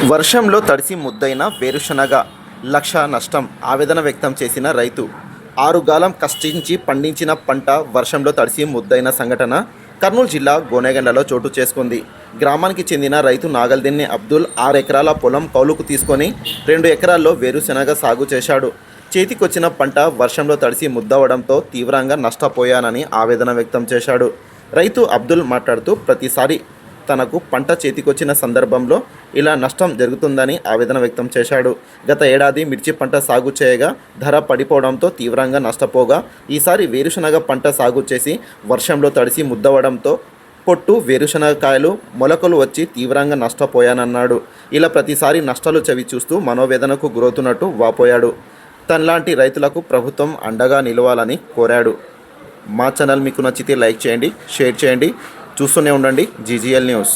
వర్షంలో తడిసి ముద్దైన వేరుశనగ లక్ష నష్టం ఆవేదన వ్యక్తం చేసిన రైతు. ఆరుగాలం కష్టించి పండించిన పంట వర్షంలో తడిసి ముద్దైన సంఘటన కర్నూలు జిల్లా గోనెగండ్లలో చోటు చేసుకుంది. గ్రామానికి చెందిన రైతు నాగల్దిన్ని అబ్దుల్ 6 ఎకరాల పొలం కౌలుకు తీసుకొని 2 ఎకరాల్లో వేరుశనగ సాగు చేశాడు. చేతికొచ్చిన పంట వర్షంలో తడిసి ముద్దవడంతో తీవ్రంగా నష్టపోయానని ఆవేదన వ్యక్తం చేశాడు. రైతు అబ్దుల్ మాట్లాడుతూ ప్రతిసారి తనకు పంట చేతికొచ్చిన సందర్భంలో ఇలా నష్టం జరుగుతుందని ఆవేదన వ్యక్తం చేశాడు. గత ఏడాది మిర్చి పంట సాగు చేయగా ధర పడిపోవడంతో తీవ్రంగా నష్టపోగా ఈసారి వేరుశనగ పంట సాగు చేసి వర్షంలో తడిసి ముద్దవడంతో పొట్టు వేరుశనగకాయలు మొలకలు వచ్చి తీవ్రంగా నష్టపోయానన్నాడు. ఇలా ప్రతిసారి నష్టాలు చవి చూస్తూ మనోవేదనకు గురవుతున్నట్టు వాపోయాడు. తనలాంటి రైతులకు ప్రభుత్వం అండగా నిలవాలని కోరాడు. మా ఛానల్ మీకు నచ్చితే లైక్ చేయండి, షేర్ చేయండి. చూస్తూనే ఉండండి జీజీఎల్ న్యూస్.